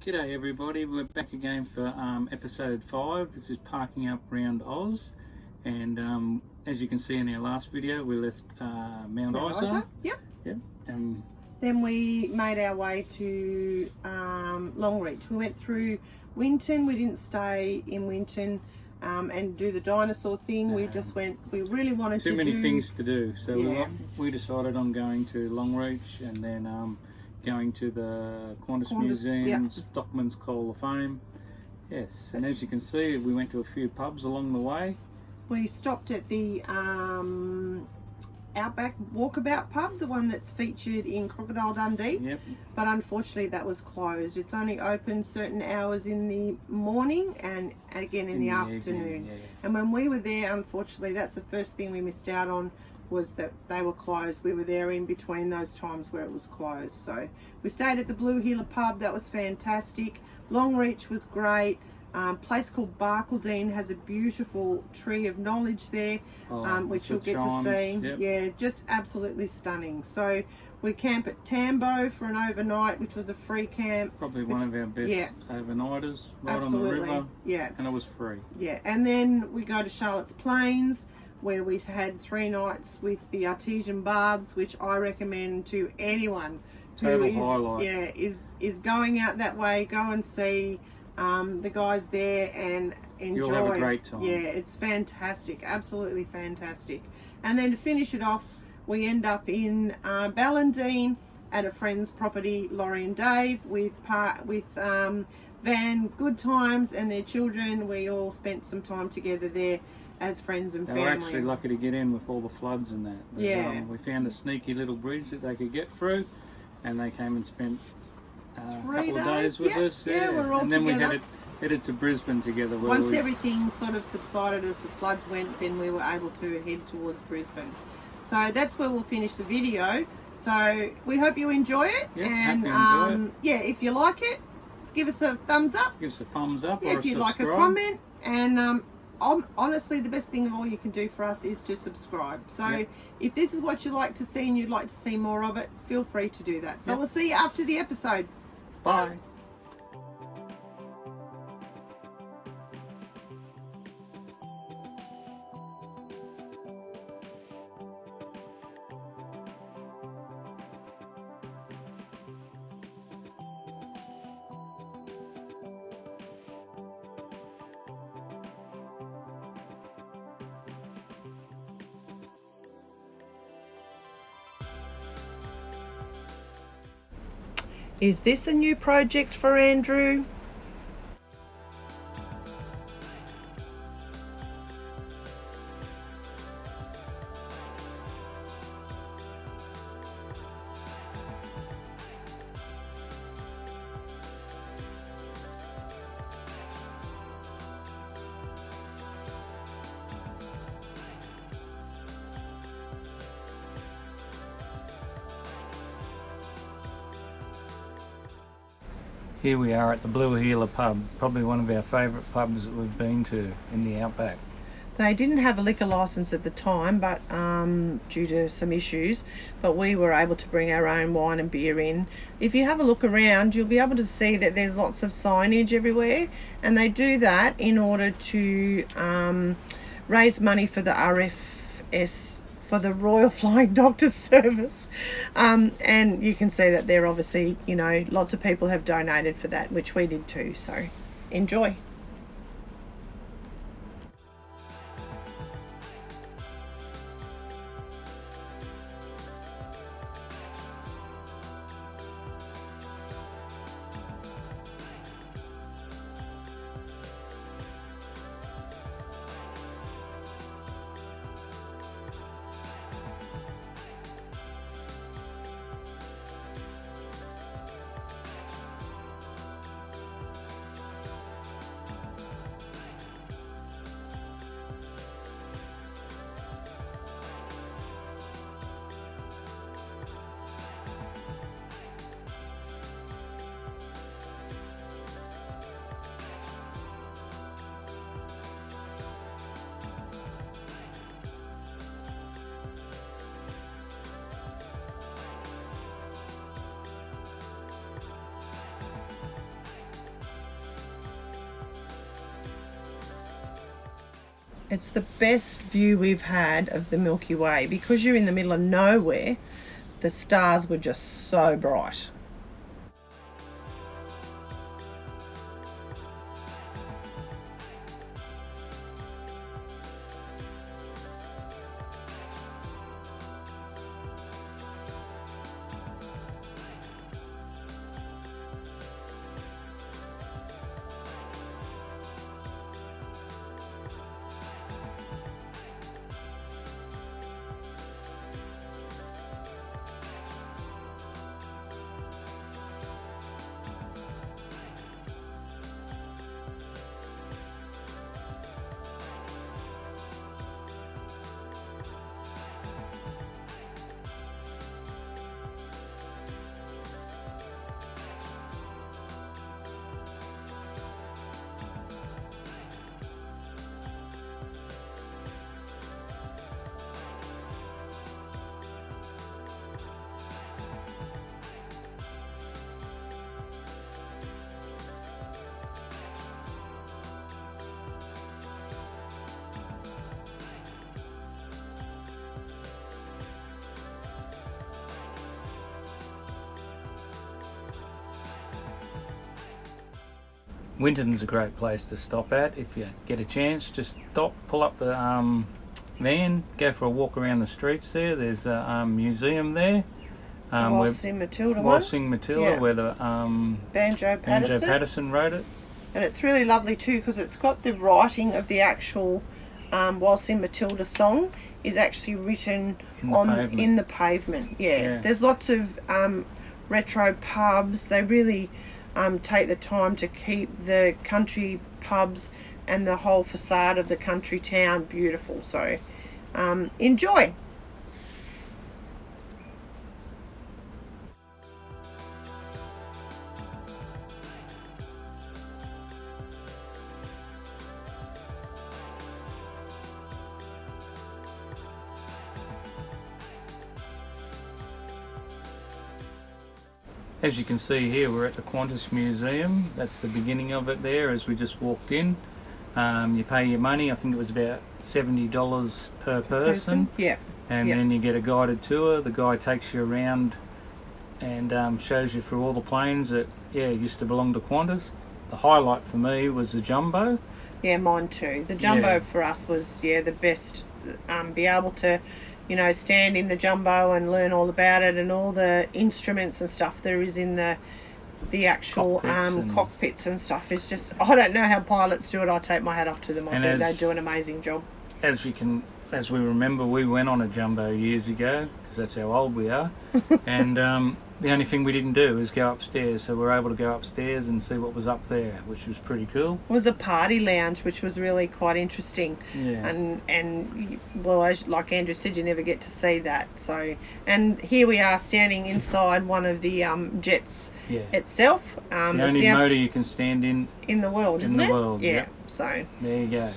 G'day everybody, we're back again for episode 5. This is Parking Up Round Oz, and as you can see in our last video we left Mount Isa. Yep. And then we made our way to Longreach. We went through Winton. We didn't stay in Winton and do the dinosaur thing. We just went, we really wanted too to many do things to do, so yeah. we decided on going to Longreach and then going to the Qantas Museum, yep. Stockman's Hall of Fame. Yes, and as you can see, we went to a few pubs along the way. We stopped at the Outback Walkabout pub, the one that's featured in Crocodile Dundee. Yep. But unfortunately that was closed. It's only open certain hours in the morning and again in the afternoon. Yeah. And when we were there, unfortunately, that's the first thing we missed out on, was that they were closed. We were there in between those times where it was closed. So we stayed at the Blue Heeler pub. That was fantastic. Longreach was great. Place called Barcaldine has a beautiful tree of knowledge there, which you'll get to see. Yep. Yeah, just absolutely stunning. So we camp at Tambo for an overnight, which was a free camp. Probably one of our best overnighters, right on the river. Yeah. And it was free. Yeah, and then we go to Charlotte's Plains, where we had 3 nights with the Artesian baths, which I recommend to anyone who is going out that way. Go and see the guys there and enjoy. You'll have a great time. Yeah, it's fantastic, absolutely fantastic. And then to finish it off, we end up in Ballandine at a friend's property, Laurie and Dave, with Van, good times, and their children. We all spent some time together there as friends and family. They were actually lucky to get in with all the floods and that. But, yeah. We found a sneaky little bridge that they could get through, and they came and spent a couple of days with us. Yeah, we're all and then together. we headed to Brisbane together. Once everything sort of subsided as the floods went, then we were able to head towards Brisbane. So that's where we'll finish the video. So we hope you enjoy it. Yeah, and hope you enjoy it. Yeah, if you like it, give us a thumbs up. Give us a thumbs up, yeah, or if you'd subscribe. like a comment. And honestly, the best thing of all you can do for us is to subscribe. So if this is what you like to see and you'd like to see more of it, feel free to do that. So we'll see you after the episode. Bye. Is this a new project for Andrew? Here we are at the Blue Heeler pub, probably one of our favourite pubs that we've been to in the Outback. They didn't have a liquor license at the time, but due to some issues, but we were able to bring our own wine and beer in. If you have a look around, you'll be able to see that there's lots of signage everywhere, and they do that in order to raise money for the RFS, for the Royal Flying Doctor Service. And you can see that there obviously, you know, lots of people have donated for that, which we did too. So enjoy. It's the best view we've had of the Milky Way. Because you're in the middle of nowhere, the stars were just so bright. Winton's a great place to stop at if you get a chance. Just stop, pull up the van, go for a walk around the streets there. There's a museum there. Waltzing Matilda where the Banjo Patterson wrote it. And it's really lovely too because it's got the writing of the actual Waltzing Matilda song is actually written in the pavement. Yeah. There's lots of retro pubs. They really take the time to keep the country pubs and the whole facade of the country town beautiful. So enjoy. As you can see here, we're at the Qantas Museum. That's the beginning of it there as we just walked in. You pay your money, I think it was about $70 per person. Yeah. And then you get a guided tour. The guy takes you around and shows you through all the planes that used to belong to Qantas. The highlight for me was the Jumbo. Yeah, mine too. The Jumbo for us was the best. Be able to stand in the Jumbo and learn all about it and all the instruments and stuff there is in the actual cockpits and stuff is just, I don't know how pilots do it. I take my hat off to them. I think they do an amazing job. As we remember, we went on a Jumbo years ago because that's how old we are. And the only thing we didn't do was go upstairs, so we were able to go upstairs and see what was up there, which was pretty cool. It was a party lounge, which was really quite interesting. Yeah. And well, as like Andrew said, you never get to see that. So, and here we are standing inside one of the jets itself. It's the only motor you can stand in the world, isn't it? In the world, yeah. So there you go.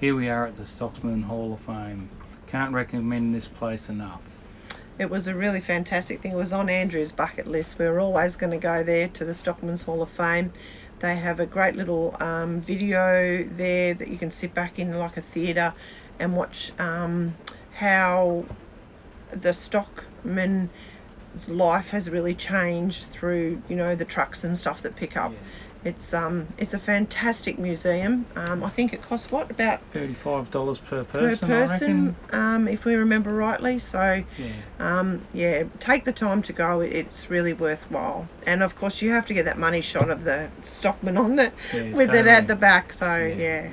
Here we are at the Stockman Hall of Fame. Can't recommend this place enough. It was a really fantastic thing. It was on Andrew's bucket list. We were always going to go there to the Stockman's Hall of Fame. They have a great little video there that you can sit back in like a theatre and watch how the stockman's life has really changed through, the trucks and stuff that pick up. Yeah. It's a fantastic museum. I think it costs about $35 per person, I reckon. If we remember rightly. So take the time to go. It's really worthwhile. And of course you have to get that money shot of the stockman on it with it at the back. So yeah.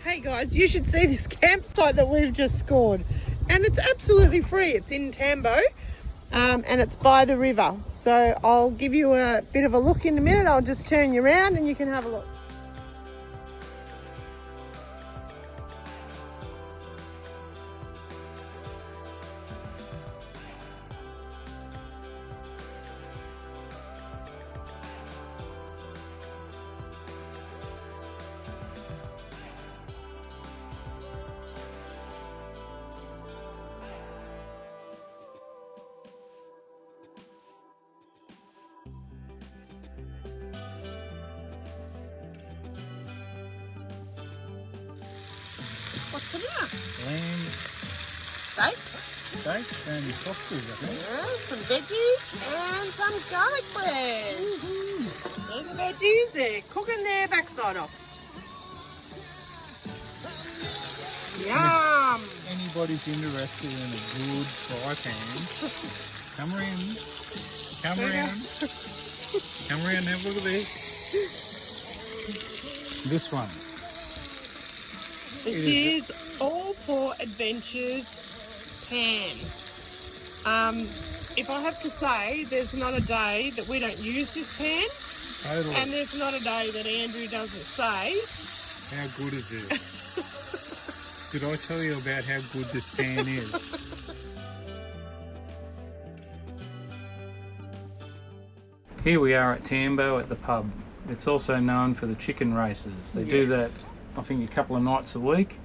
Hey guys, you should see this campsite that we've just scored. And it's absolutely free. It's in Tambo, and it's by the river. So I'll give you a bit of a look in a minute. I'll just turn you around and you can have a look. What's for dinner? Lamb Steak. steaks and sausages, I think. Yeah, some veggies and some garlic bread. There's the veggies. They're cooking their backside off. Yum. Anybody's interested in a good fry pan, come around. Come around. Come around and have a look at this. This one. This is All for Adventures pan. If I have to say, there's not a day that we don't use this pan, Totally. and there's not a day that Andrew doesn't say, How good is this? Did I tell you about how good this pan is? Here we are at Tambo at the pub. It's also known for the chicken races. They do that, I think, a couple of nights a week.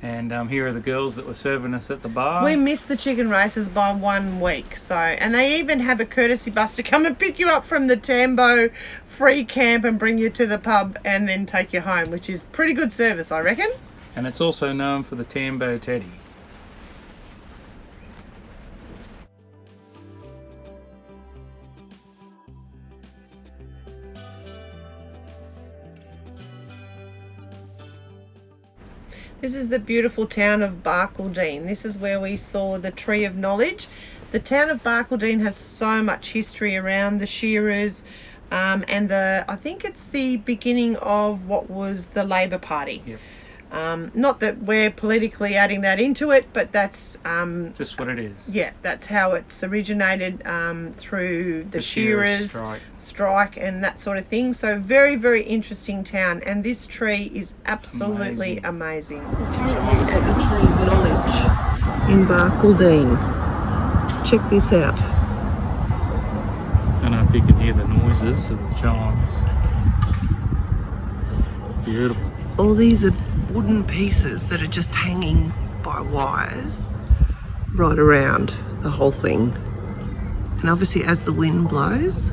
And here are the girls that were serving us at the bar. we missed the chicken races by 1 week. So, and they even have a courtesy bus to come and pick you up from the Tambo free camp and bring you to the pub and then take you home, which is pretty good service, I reckon. And it's also known for the Tambo Teddy. This is the beautiful town of Barcaldine. This is where we saw the Tree of Knowledge. The town of Barcaldine has so much history around the shearers, and I think it's the beginning of what was the Labor Party. Yep. Not that we're politically adding that into it, but that's just what it is. yeah, that's how it's originated, through the shearers strike and that sort of thing. So very, very interesting town, and this tree is absolutely amazing. We're currently at the Tree of Knowledge in Barcaldine. Check this out. Don't know if you can hear the noises of the chimes. Beautiful. All these are wooden pieces that are just hanging by wires right around the whole thing. And obviously as the wind blows,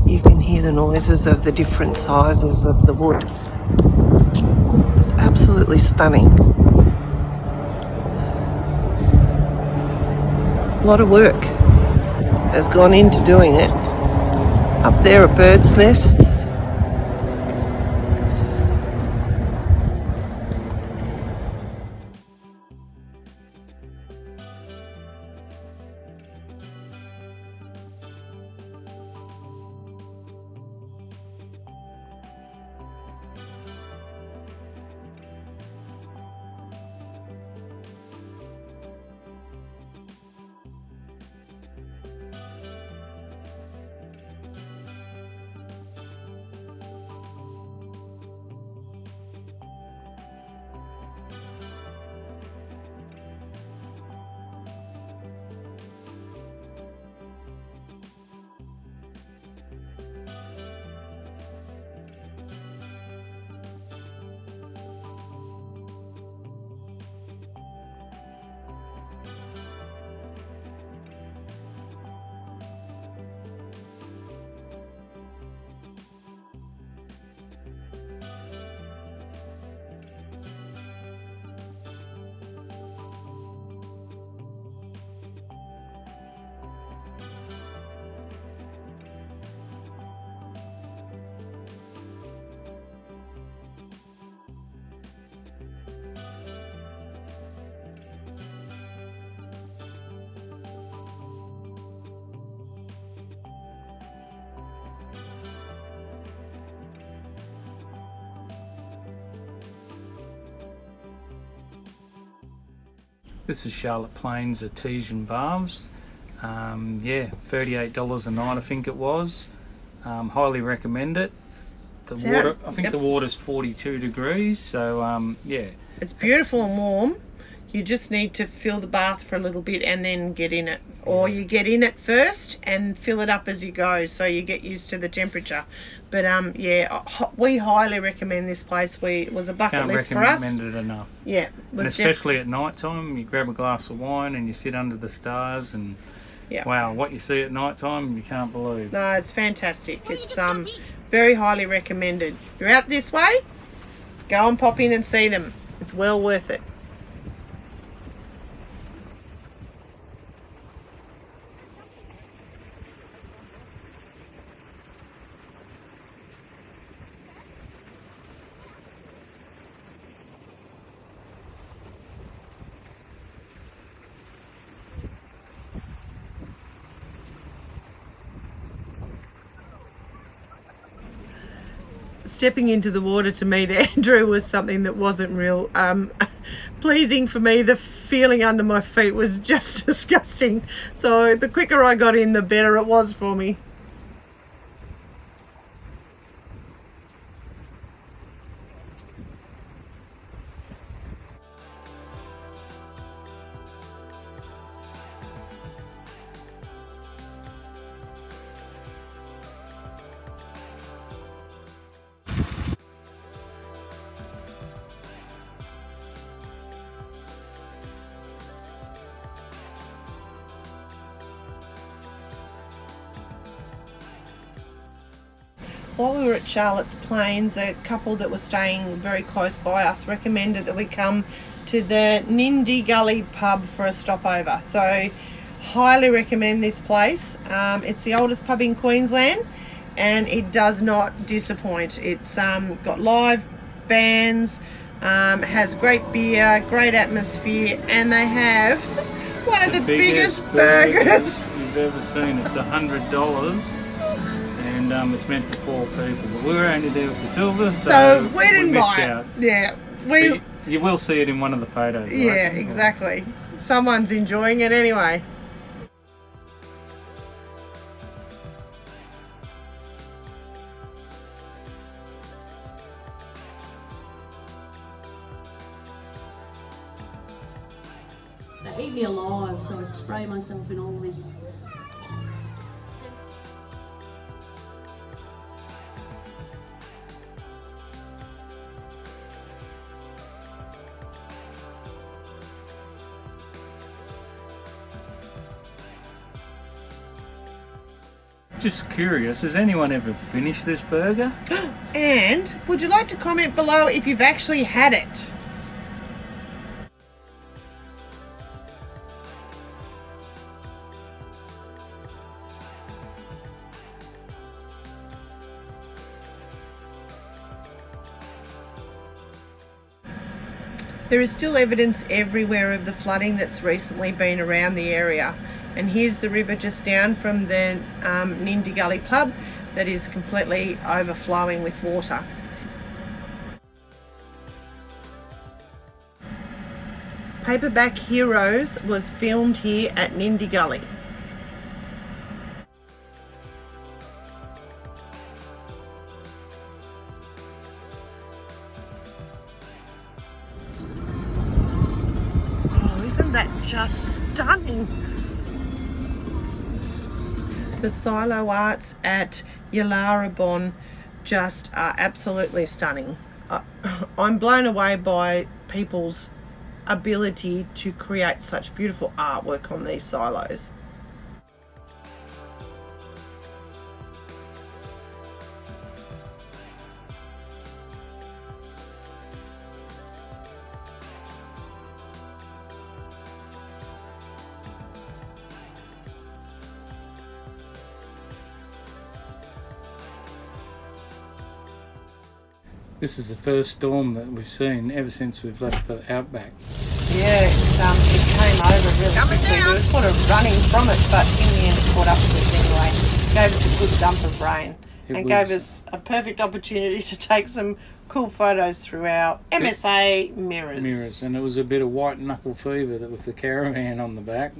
you can hear the noises of the different sizes of the wood. It's absolutely stunning. A lot of work has gone into doing it. Up there are birds' nests. This is Charlotte Plains Artesian baths. Yeah, $38 a night I think it was. Highly recommend it. The water, I think the water's 42 degrees, so yeah. It's beautiful and warm. You just need to fill the bath for a little bit and then get in it. Or you get in it first and fill it up as you go, so you get used to the temperature. But yeah, we highly recommend this place. It was a bucket list for us. Can't recommend it enough. Yeah. And especially at night time, you grab a glass of wine and you sit under the stars and wow, what you see at night time, you can't believe. No, it's fantastic. It's very highly recommended. You're out this way, go and pop in and see them. It's well worth it. Stepping into the water to meet Andrew was something that wasn't real pleasing for me. The feeling under my feet was just disgusting. So the quicker I got in, the better it was for me. While we were at Charlotte's Plains, a couple that were staying very close by us recommended that we come to the Nindy Gully pub for a stopover. So highly recommend this place. It's the oldest pub in Queensland and it does not disappoint. It's got live bands, has great beer, great atmosphere, and they have one of the biggest burgers you've ever seen. It's $100. And it's meant for 4 people, but we were only there with the 2 of us, so we didn't missed buy out. it. Yeah, you will see it in one of the photos. Yeah, right? exactly. Someone's enjoying it anyway. They eat me alive, so I spray myself in all this. Just curious, has anyone ever finished this burger? And would you like to comment below if you've actually had it? There is still evidence everywhere of the flooding that's recently been around the area. And here's the river just down from the Nindy Gully pub that is completely overflowing with water. Paperback Heroes was filmed here at Nindy Gully. Oh, isn't that just stunning? The silo arts at Yarrabon just are absolutely stunning. I'm blown away by people's ability to create such beautiful artwork on these silos. This is the first storm that we've seen ever since we've left the Outback. Yeah, it came over really quickly. We were sort of running from it, but in the end it caught up with us anyway. Gave us a good dump of rain. and gave us a perfect opportunity to take some cool photos through our MSA mirrors. And it was a bit of white knuckle fever that with the caravan on the back.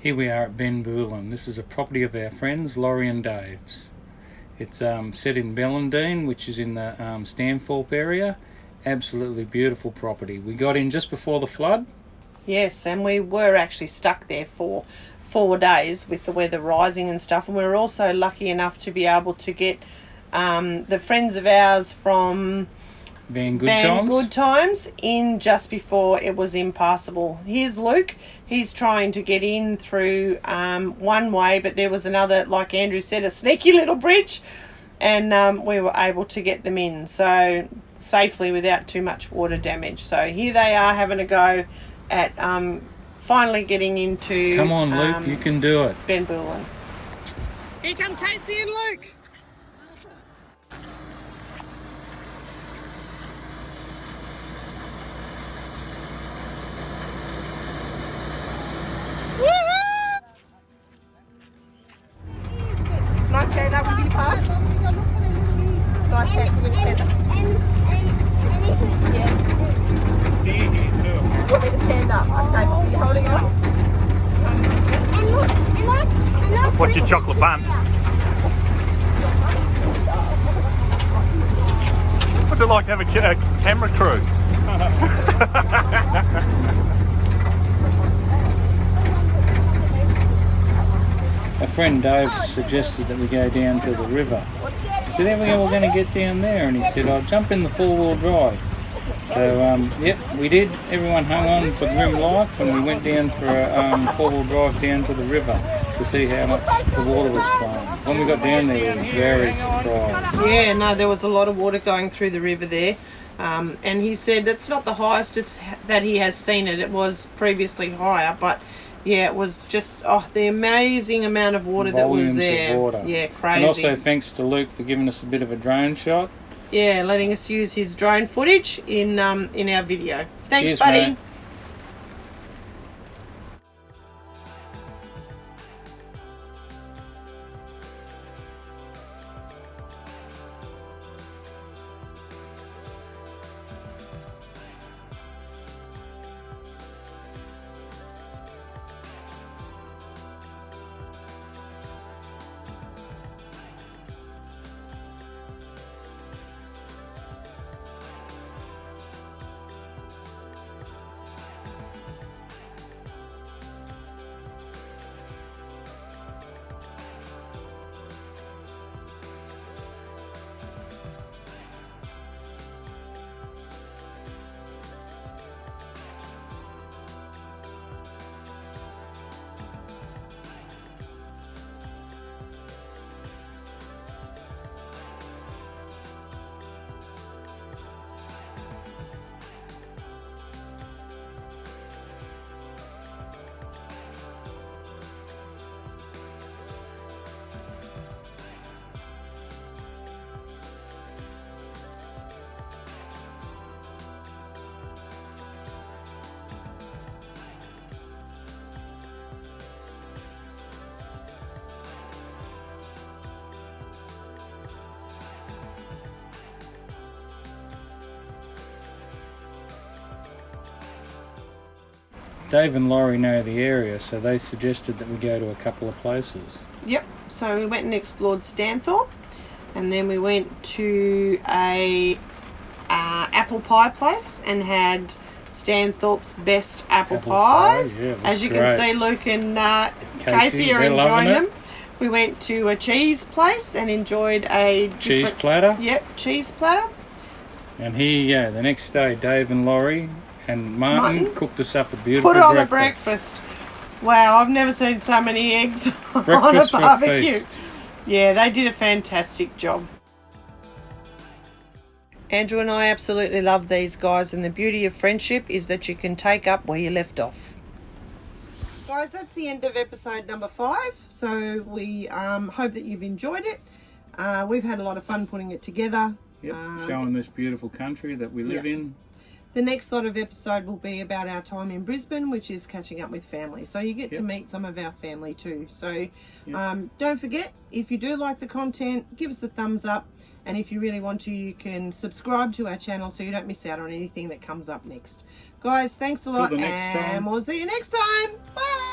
Here we are at Ben Boolan. This is a property of our friends Laurie and Dave's. It's set in Bellendine, which is in the Stanthorpe area. Absolutely beautiful property. We got in just before the flood. Yes, and we were actually stuck there for 4 days with the weather rising and stuff, and we were also lucky enough to be able to get the friends of ours from Van Good Times in just before it was impassable. Here's Luke. He's trying to get in through one way, but there was another, like Andrew said, a sneaky little bridge, and we were able to get them in so safely without too much water damage. So here they are having a go at finally getting into... Come on, Luke, you can do it. Ben Boolan. Here come Casey and Luke. Nice stand up with you, Park. Nice stand with you, stand up. Yes. Dear here too. You want me to stand up? Okay, but you're holding on. What's your chocolate bun? What's it like to have a camera crew? A friend Dave suggested that we go down to the river. I said, there we go, we're going to get down there. And he said, I'll jump in the four-wheel drive. So, yep, we did. Everyone hung on for grim life, and we went down for a four-wheel drive down to the river to see how much the water was flowing. When we got down there, we were very surprised. Yeah, no, there was a lot of water going through the river there. And he said it's not the highest it's that he has seen it. It was previously higher, but yeah, it was just the amazing amount of water Volumes that was there. Of water. Yeah, crazy. And also thanks to Luke for giving us a bit of a drone shot. Yeah, letting us use his drone footage in our video. Thanks, Cheers, buddy. mate. Dave and Laurie know the area, so they suggested that we go to a couple of places. Yep, so we went and explored Stanthorpe, and then we went to a apple pie place and had Stanthorpe's best apple pies. Yeah, as you great. can see, Luke and Casey are enjoying them. We went to a cheese place and enjoyed a cheese platter. Yep, cheese platter. And here you go. The next day, Dave and Laurie and Martin cooked us up a beautiful Put on breakfast. a breakfast. Wow, I've never seen so many eggs on a Breakfast for a barbecue. feast. Yeah, they did a fantastic job. Andrew and I absolutely love these guys, and the beauty of friendship is that you can take up where you left off. Guys, that's the end of episode number 5. So we hope that you've enjoyed it. We've had a lot of fun putting it together. Yep, showing this beautiful country that we live in. The next sort of episode will be about our time in Brisbane, which is catching up with family. So you get to meet some of our family too. So don't forget, if you do like the content, give us a thumbs up. And if you really want to, you can subscribe to our channel so you don't miss out on anything that comes up next. Guys, thanks a lot, Till the next time. and we'll see you next time. Bye.